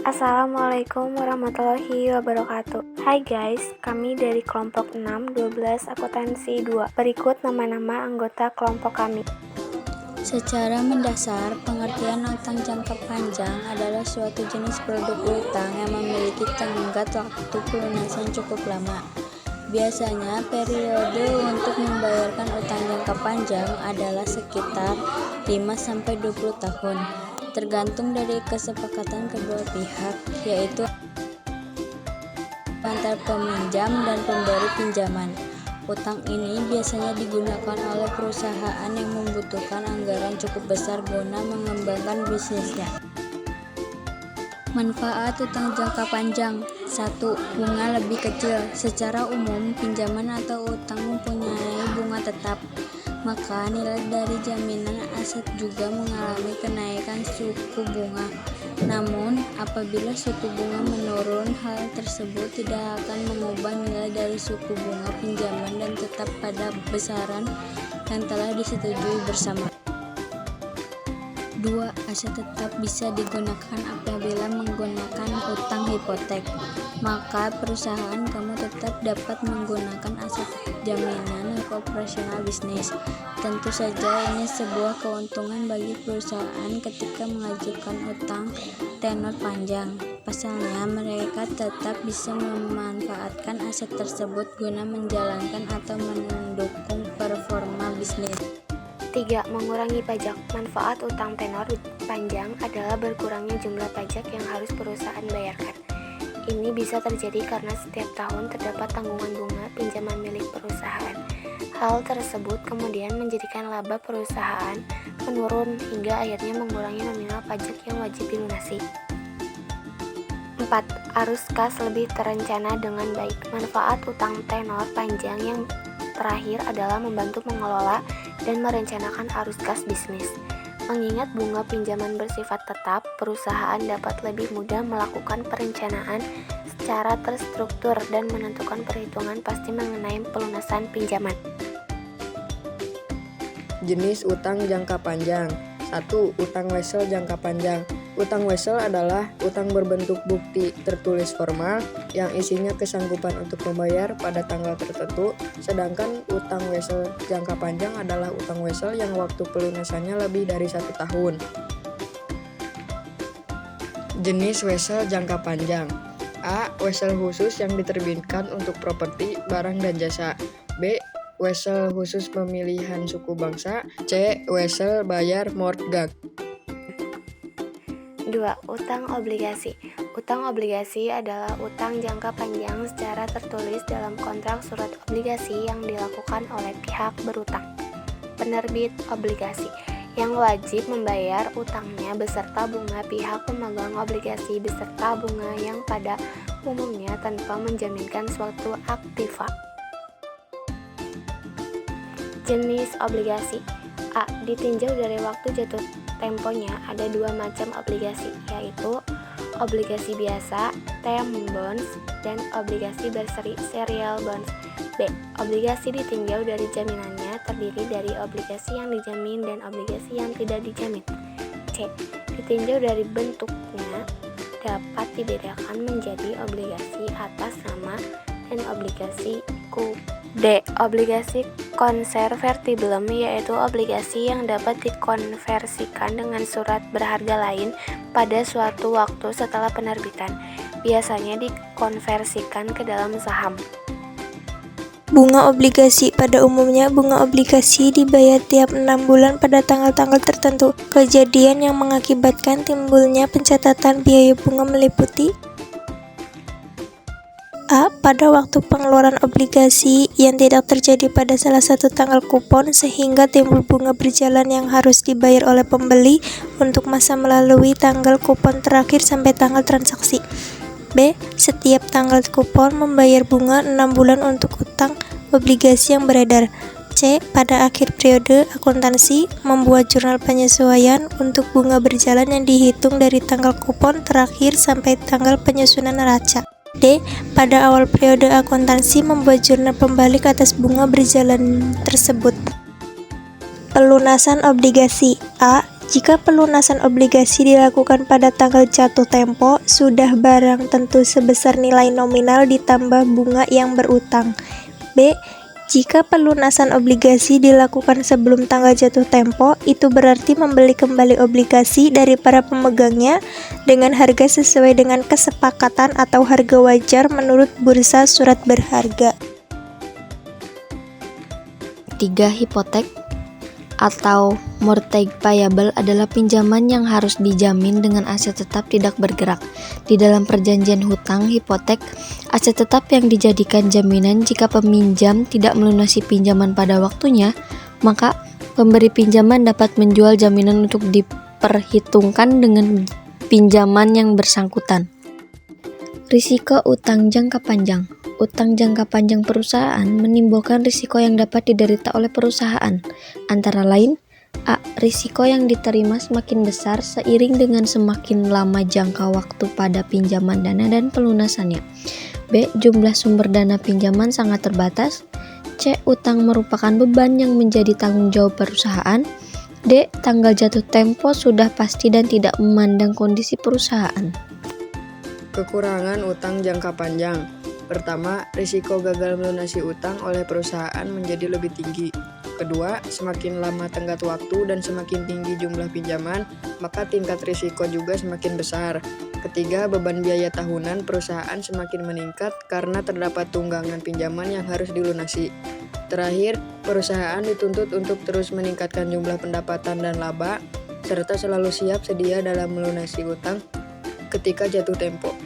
Assalamualaikum warahmatullahi wabarakatuh. Hai guys, kami dari kelompok 612 akuntansi 2. Berikut nama-nama anggota kelompok kami. Secara mendasar, pengertian utang jangka panjang adalah suatu jenis produk utang yang memiliki tenggat waktu pelunasan cukup lama. Biasanya, periode untuk membayarkan utang jangka panjang adalah sekitar 5-20 tahun, tergantung dari kesepakatan kedua pihak, yaitu antar peminjam dan pemberi pinjaman. Utang ini biasanya digunakan oleh perusahaan yang membutuhkan anggaran cukup besar guna mengembangkan bisnisnya. Manfaat utang jangka panjang. 1. Bunga lebih kecil. Secara umum, pinjaman atau utang mempunyai bunga tetap, maka nilai dari jaminan aset juga mengalami kenaikan suku bunga. Namun, apabila suku bunga menurun, hal tersebut tidak akan mengubah nilai dari suku bunga pinjaman dan tetap pada besaran yang telah disetujui bersama. 2. Aset tetap bisa digunakan apabila menggunakan utang hipotek, maka perusahaan kamu tetap dapat menggunakan aset jaminan untuk operasional bisnis. Tentu saja ini sebuah keuntungan bagi perusahaan ketika mengajukan utang tenor panjang. Pasalnya, mereka tetap bisa memanfaatkan aset tersebut guna menjalankan atau mendukung performa bisnis. 3. Mengurangi pajak. Manfaat utang tenor panjang adalah berkurangnya jumlah pajak yang harus perusahaan bayarkan. Ini bisa terjadi karena setiap tahun terdapat tanggungan bunga pinjaman milik perusahaan. Hal tersebut kemudian menjadikan laba perusahaan menurun hingga akhirnya mengurangi nominal pajak yang wajib dilunasi. 4. Arus kas lebih terencana dengan baik. Manfaat utang tenor panjang yang terakhir adalah membantu mengelola dan merencanakan arus kas bisnis. Mengingat bunga pinjaman bersifat tetap, perusahaan dapat lebih mudah melakukan perencanaan secara terstruktur dan menentukan perhitungan pasti mengenai pelunasan pinjaman. Jenis utang jangka panjang. 1. Utang wesel jangka panjang. Utang wesel adalah utang berbentuk bukti tertulis formal yang isinya kesanggupan untuk membayar pada tanggal tertentu, sedangkan utang wesel jangka panjang adalah utang wesel yang waktu pelunasannya lebih dari 1 tahun. Jenis wesel jangka panjang. A. Wesel khusus yang diterbitkan untuk properti, barang, dan jasa. B. Wesel khusus pemilihan suku bangsa. C. Wesel bayar mortgage. 2. Utang obligasi. Utang obligasi adalah utang jangka panjang secara tertulis dalam kontrak surat obligasi yang dilakukan oleh pihak berutang, penerbit obligasi, yang wajib membayar utangnya beserta bunga pihak pemegang obligasi beserta bunga yang pada umumnya tanpa menjaminkan suatu aktiva. Jenis obligasi. A. Ditinjau dari waktu jatuh temponya, ada 2 macam obligasi, yaitu obligasi biasa, term bonds, dan obligasi berseri, serial bonds. B. Obligasi ditinjau dari jaminannya, terdiri dari obligasi yang dijamin dan obligasi yang tidak dijamin. C. Ditinjau dari bentuknya, dapat dibedakan menjadi obligasi atas nama dan obligasi kupon. D. Obligasi convertible, yaitu obligasi yang dapat dikonversikan dengan surat berharga lain pada suatu waktu setelah penerbitan. Biasanya dikonversikan ke dalam saham. Bunga obligasi. Pada umumnya, bunga obligasi dibayar tiap 6 bulan pada tanggal-tanggal tertentu. Kejadian yang mengakibatkan timbulnya pencatatan biaya bunga meliputi A. Pada waktu pengeluaran obligasi yang tidak terjadi pada salah satu tanggal kupon sehingga timbul bunga berjalan yang harus dibayar oleh pembeli untuk masa melalui tanggal kupon terakhir sampai tanggal transaksi. B. Setiap tanggal kupon membayar bunga 6 bulan untuk utang obligasi yang beredar. C. Pada akhir periode akuntansi membuat jurnal penyesuaian untuk bunga berjalan yang dihitung dari tanggal kupon terakhir sampai tanggal penyusunan neraca. D. Pada awal periode akuntansi membuat jurnal pembalik atas bunga berjalan tersebut. Pelunasan obligasi. A. Jika pelunasan obligasi dilakukan pada tanggal jatuh tempo, sudah barang tentu sebesar nilai nominal ditambah bunga yang berutang. B. Jika pelunasan obligasi dilakukan sebelum tanggal jatuh tempo, itu berarti membeli kembali obligasi dari para pemegangnya dengan harga sesuai dengan kesepakatan atau harga wajar menurut bursa surat berharga. 3. Hipotek atau mortgage payable adalah pinjaman yang harus dijamin dengan aset tetap tidak bergerak. Di dalam perjanjian hutang hipotek, aset tetap yang dijadikan jaminan jika peminjam tidak melunasi pinjaman pada waktunya, maka pemberi pinjaman dapat menjual jaminan untuk diperhitungkan dengan pinjaman yang bersangkutan. Risiko utang jangka panjang. Utang jangka panjang perusahaan menimbulkan risiko yang dapat diderita oleh perusahaan, antara lain: A. Risiko yang diterima semakin besar seiring dengan semakin lama jangka waktu pada pinjaman dana dan pelunasannya. B. Jumlah sumber dana pinjaman sangat terbatas. C. Utang merupakan beban yang menjadi tanggung jawab perusahaan. D. Tanggal jatuh tempo sudah pasti dan tidak memandang kondisi perusahaan. Kekurangan utang jangka panjang. Pertama, risiko gagal melunasi utang oleh perusahaan menjadi lebih tinggi. Kedua, semakin lama tenggat waktu dan semakin tinggi jumlah pinjaman, maka tingkat risiko juga semakin besar. Ketiga, beban biaya tahunan perusahaan semakin meningkat karena terdapat tunggangan pinjaman yang harus dilunasi. Terakhir, perusahaan dituntut untuk terus meningkatkan jumlah pendapatan dan laba, serta selalu siap sedia dalam melunasi utang ketika jatuh tempo.